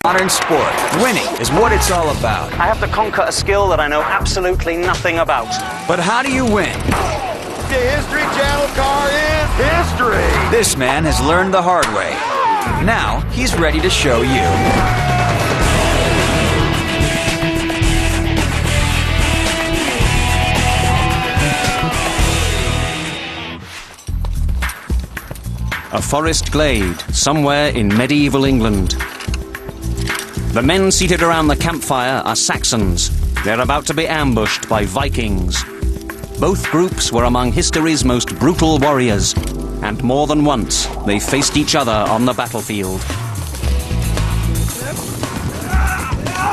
Modern sport. Winning is what it's all about. I have to conquer a skill that I know absolutely nothing about. But how do you win? The History Channel car is history! This man has learned the hard way. Now, he's ready to show you. A forest glade, somewhere in medieval England. The men seated around the campfire are Saxons. They're about to be ambushed by Vikings. Both groups were among history's most brutal warriors, and more than once they faced each other on the battlefield.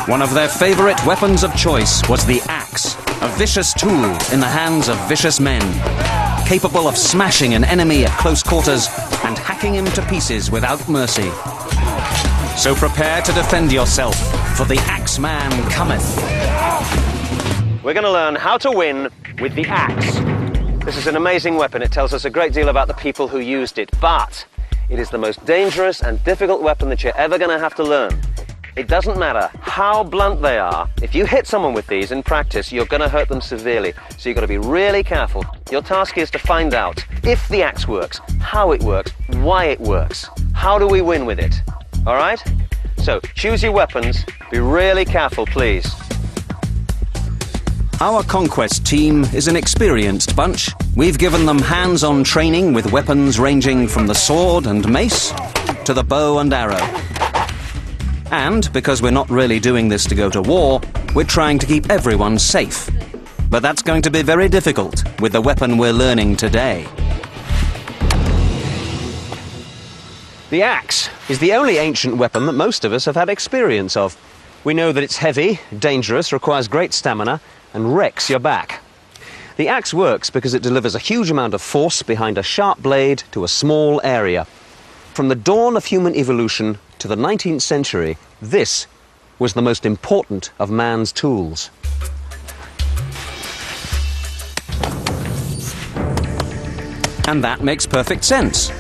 One of their favorite weapons of choice was the axe, a vicious tool in the hands of vicious men, capable of smashing an enemy at close quarters and hacking him to pieces without mercy. So prepare to defend yourself, for the Axman cometh. We're going to learn how to win with the axe. This is an amazing weapon. It tells us a great deal about the people who used it, but it is the most dangerous and difficult weapon that you're ever going to have to learn. It doesn't matter how blunt they are. If you hit someone with these in practice, you're going to hurt them severely. So you've got to be really careful. Your task is to find out if the axe works, how it works, why it works. How do we win with it? All right? So choose your weapons. Be really careful, please. Our Conquest team is an experienced bunch. We've given them hands-on training with weapons ranging from the sword and mace to the bow and arrow. And because we're not really doing this to go to war, we're trying to keep everyone safe. But that's going to be very difficult with the weapon we're learning today. The axe is the only ancient weapon that most of us have had experience of. We know that it's heavy, dangerous, requires great stamina, and wrecks your back. The axe works because it delivers a huge amount of force behind a sharp blade to a small area. From the dawn of human evolution to the 19th century, this was the most important of man's tools. And that makes perfect sense.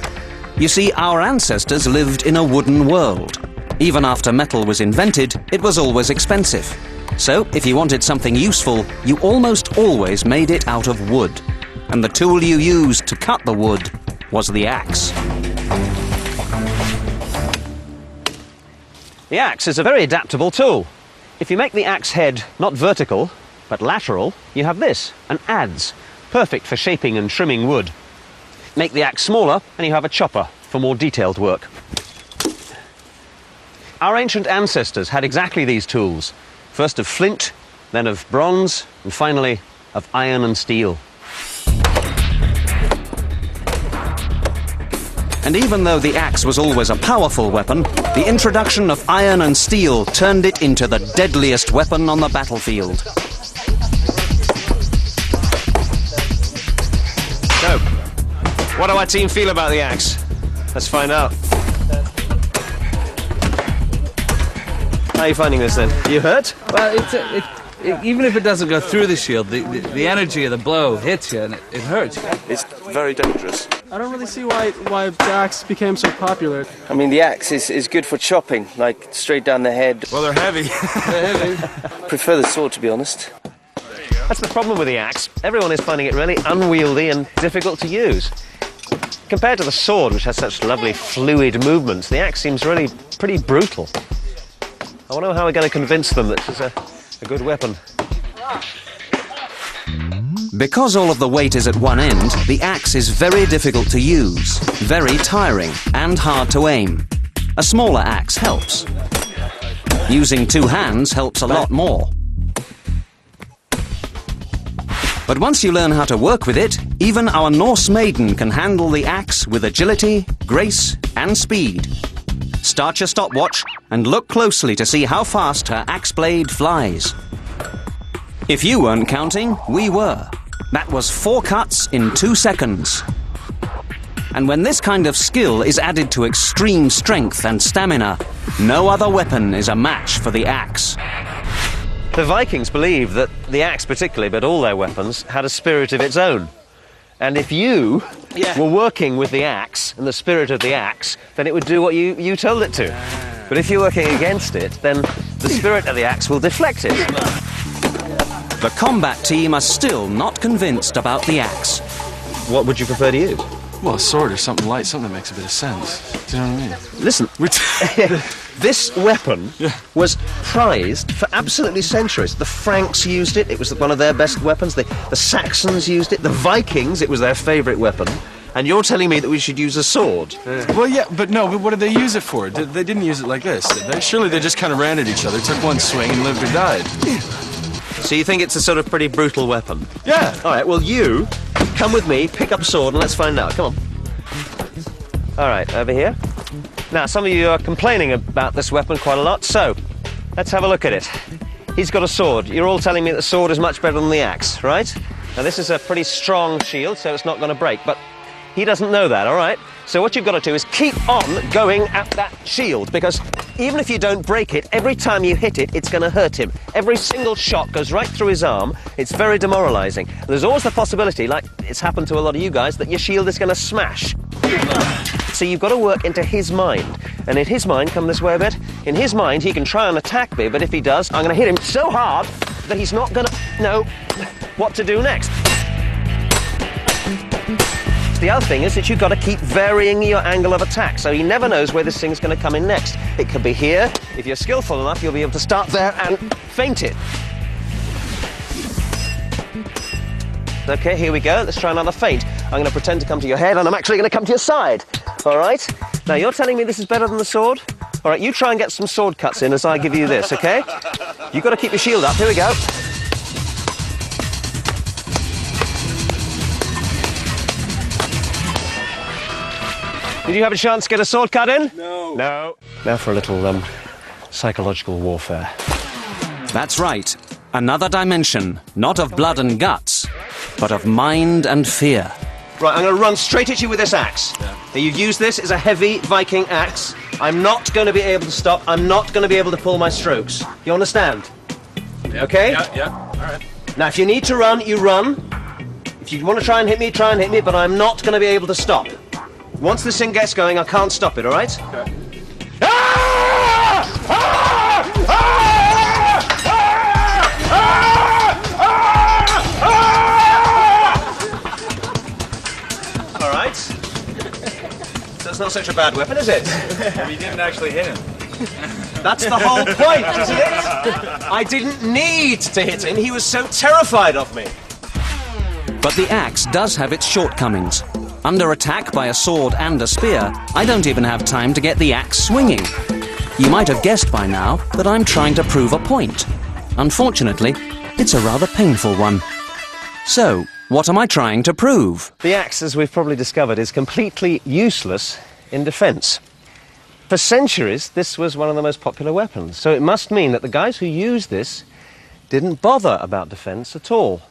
You see, our ancestors lived in a wooden world. Even after metal was invented, it was always expensive. So, if you wanted something useful, you almost always made it out of wood. And the tool you used to cut the wood was the axe. The axe is a very adaptable tool. If you make the axe head not vertical, but lateral, you have this, an adze, perfect for shaping and trimming wood. Make the axe smaller, and you have a chopper for more detailed work. Our ancient ancestors had exactly these tools, first of flint, then of bronze, and finally of iron and steel. And even though the axe was always a powerful weapon, the introduction of iron and steel turned it into the deadliest weapon on the battlefield. So, what do our team feel about the axe? Let's find out. How are you finding this then? You hurt? Well, even if it doesn't go through the shield, the energy of the blow hits you and it hurts. It's very dangerous. I don't really see why the axe became so popular. I mean, the axe is good for chopping, like straight down the head. Well, they're heavy. They're heavy. Prefer the sword, to be honest. That's the problem with the axe. Everyone is finding it really unwieldy and difficult to use. Compared to the sword, which has such lovely fluid movements, the axe seems really pretty brutal. I wonder how we're going to convince them that it's a good weapon. Because all of the weight is at one end, the axe is very difficult to use, very tiring, and hard to aim. A smaller axe helps. Using two hands helps a lot more. But once you learn how to work with it, even our Norse maiden can handle the axe with agility, grace, and speed. Start your stopwatch and look closely to see how fast her axe blade flies. If you weren't counting, we were. That was 4 cuts in 2 seconds. And when this kind of skill is added to extreme strength and stamina, no other weapon is a match for the axe. The Vikings believed that the axe particularly, but all their weapons, had a spirit of its own. And if you were working with the axe and the spirit of the axe, then it would do what you told it to. But if you're working against it, then the spirit of the axe will deflect it. The combat team are still not convinced about the axe. What would you prefer to use? Well, a sword or something light, something that makes a bit of sense. Do you know what I mean? Listen, this weapon was prized for absolutely centuries. The Franks used it. It was one of their best weapons. The Saxons used it. The Vikings, it was their favourite weapon. And you're telling me that we should use a sword? Well, yeah, but no, but what did they use it for? They didn't use it like this. Surely they just kind of ran at each other, took one swing and lived or died. So you think it's a sort of pretty brutal weapon? Yeah. All right, well, you come with me, pick up a sword, and let's find out. Come on. All right, over here. Now, some of you are complaining about this weapon quite a lot, so let's have a look at it. He's got a sword. You're all telling me that the sword is much better than the axe, right? Now, this is a pretty strong shield, so it's not going to break, but he doesn't know that, all right? So what you've got to do is keep on going at that shield, because even if you don't break it, every time you hit it, it's going to hurt him. Every single shot goes right through his arm. It's very demoralizing. There's always the possibility, like it's happened to a lot of you guys, that your shield is going to smash. So you've got to work into his mind. And in his mind, come this way a bit, in his mind, he can try and attack me, but if he does, I'm going to hit him so hard that he's not going to know what to do next. The other thing is that you've got to keep varying your angle of attack, so he never knows where this thing's going to come in next. It could be here. If you're skillful enough, you'll be able to start there and feint it. Okay, here we go. Let's try another feint. I'm going to pretend to come to your head, and I'm actually going to come to your side. All right? Now, you're telling me this is better than the sword? All right, you try and get some sword cuts in as I give you this, okay? You've got to keep your shield up. Here we go. Did you have a chance to get a sword cut in? No. No. Now for a little psychological warfare. That's right. Another dimension, not of blood and guts, but of mind and fear. Right, I'm going to run straight at you with this axe. Yeah. Now, you've used this as a heavy Viking axe. I'm not going to be able to stop. I'm not going to be able to pull my strokes. You understand? Yep. Okay? Yeah. All right. Now, if you need to run, you run. If you want to try and hit me, but I'm not going to be able to stop. Once this thing gets going, I can't stop it, all right? Okay. All right. So it's not such a bad weapon, is it? You didn't actually hit him. That's the whole point, isn't it? I didn't need to hit him. He was so terrified of me. But the axe does have its shortcomings. Under attack by a sword and a spear, I don't even have time to get the axe swinging. You might have guessed by now that I'm trying to prove a point. Unfortunately, it's a rather painful one. So, what am I trying to prove? The axe, as we've probably discovered, is completely useless in defence. For centuries, this was one of the most popular weapons, so it must mean that the guys who used this didn't bother about defence at all.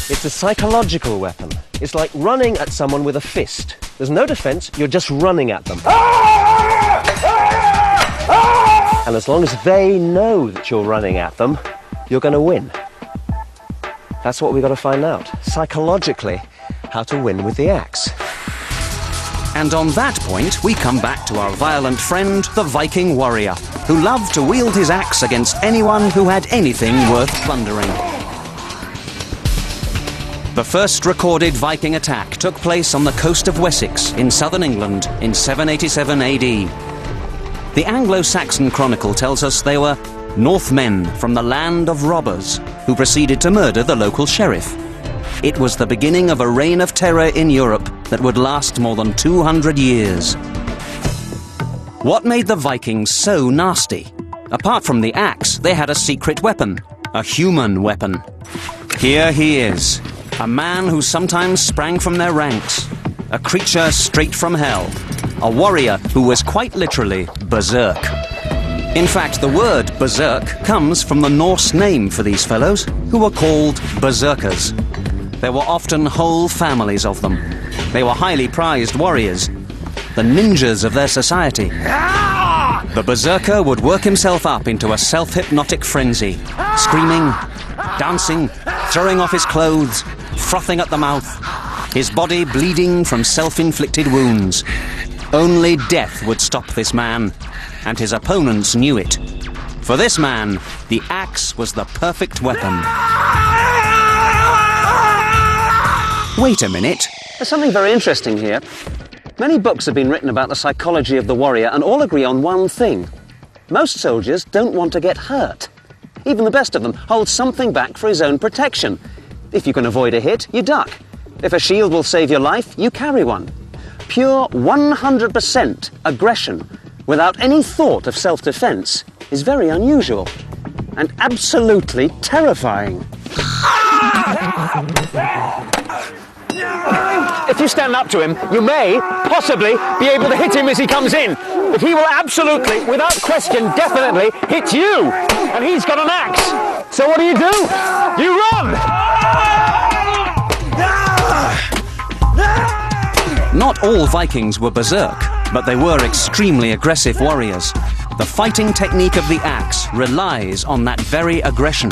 It's a psychological weapon. It's like running at someone with a fist. There's no defence, you're just running at them. And as long as they know that you're running at them, you're going to win. That's what we've got to find out, psychologically, how to win with the axe. And on that point, we come back to our violent friend, the Viking warrior, who loved to wield his axe against anyone who had anything worth plundering. The first recorded Viking attack took place on the coast of Wessex in southern England in 787 AD. The Anglo-Saxon Chronicle tells us they were Northmen from the land of robbers who proceeded to murder the local sheriff. It was the beginning of a reign of terror in Europe that would last more than 200 years. What made the Vikings so nasty? Apart from the axe, they had a secret weapon, a human weapon. Here he is. A man who sometimes sprang from their ranks, a creature straight from hell, a warrior who was quite literally berserk. In fact, the word berserk comes from the Norse name for these fellows, who were called berserkers. There were often whole families of them. They were highly prized warriors, the ninjas of their society. The berserker would work himself up into a self-hypnotic frenzy, screaming, dancing, throwing off his clothes, frothing at the mouth, his body bleeding from self-inflicted wounds. Only death would stop this man, and his opponents knew it. For this man, the axe was the perfect weapon. Wait a minute. There's something very interesting here. Many books have been written about the psychology of the warrior and all agree on one thing. Most soldiers don't want to get hurt. Even the best of them hold something back for his own protection. If you can avoid a hit, you duck. If a shield will save your life, you carry one. Pure 100% aggression, without any thought of self-defense, is very unusual and absolutely terrifying. If you stand up to him, you may possibly be able to hit him as he comes in. But he will absolutely, without question, definitely hit you. And he's got an axe. So what do? You run! Not all Vikings were berserk, but they were extremely aggressive warriors. The fighting technique of the axe relies on that very aggression.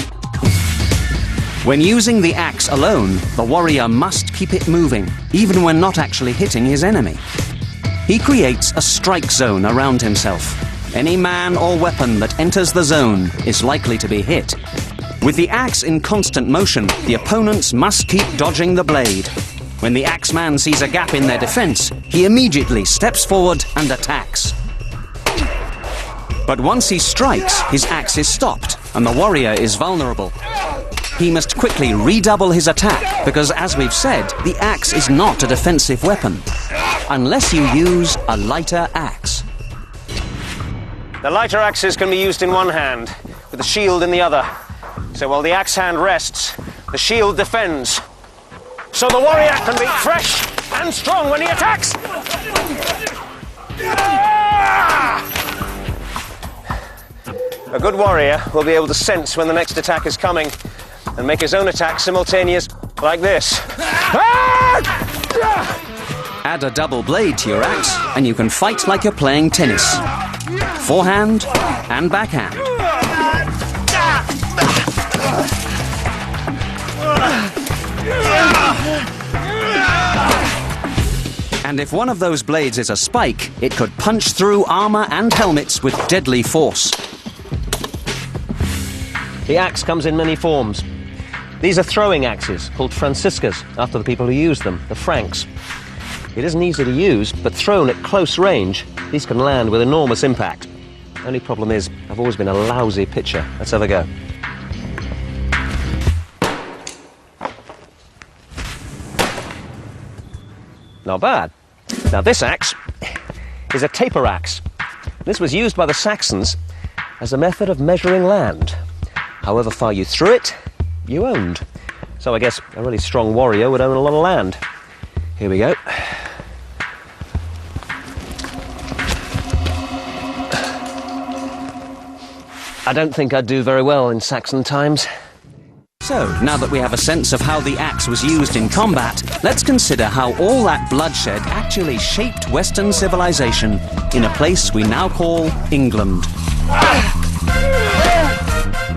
When using the axe alone, the warrior must keep it moving, even when not actually hitting his enemy. He creates a strike zone around himself. Any man or weapon that enters the zone is likely to be hit. With the axe in constant motion, the opponents must keep dodging the blade. When the Axman sees a gap in their defense, he immediately steps forward and attacks. But once he strikes, his axe is stopped, and the warrior is vulnerable. He must quickly redouble his attack, because as we've said, the axe is not a defensive weapon, unless you use a lighter axe. The lighter axes can be used in one hand, with the shield in the other. So while the axe hand rests, the shield defends. So the warrior can be fresh and strong when he attacks. A good warrior will be able to sense when the next attack is coming and make his own attack simultaneous, like this. Add a double blade to your axe, and you can fight like you're playing tennis. Forehand and backhand. And if one of those blades is a spike, it could punch through armor and helmets with deadly force. The axe comes in many forms. These are throwing axes, called Franciscas, after the people who used them, the Franks. It isn't easy to use, but thrown at close range, these can land with enormous impact. Only problem is, I've always been a lousy pitcher. Let's have a go. Not bad. Now this axe is a taper axe. This was used by the Saxons as a method of measuring land. However far you threw it, you owned. So I guess a really strong warrior would own a lot of land. Here we go. I don't think I'd do very well in Saxon times. So, now that we have a sense of how the axe was used in combat, let's consider how all that bloodshed actually shaped Western civilization in a place we now call England.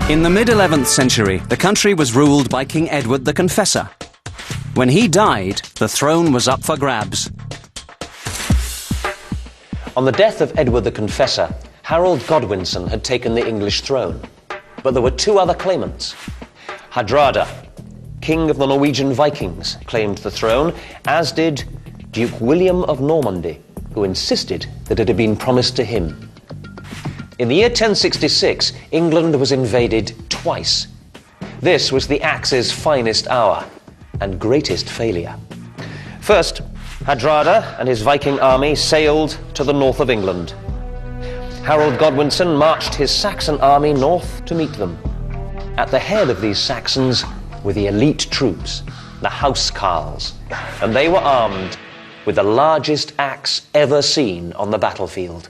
In the mid-11th century, the country was ruled by King Edward the Confessor. When he died, the throne was up for grabs. On the death of Edward the Confessor, Harold Godwinson had taken the English throne. But there were two other claimants. Hardrada, king of the Norwegian Vikings, claimed the throne, as did Duke William of Normandy, who insisted that it had been promised to him. In the year 1066, England was invaded twice. This was the axe's finest hour and greatest failure. First, Hardrada and his Viking army sailed to the north of England. Harold Godwinson marched his Saxon army north to meet them. At the head of these Saxons were the elite troops, the housecarls, and they were armed with the largest axe ever seen on the battlefield.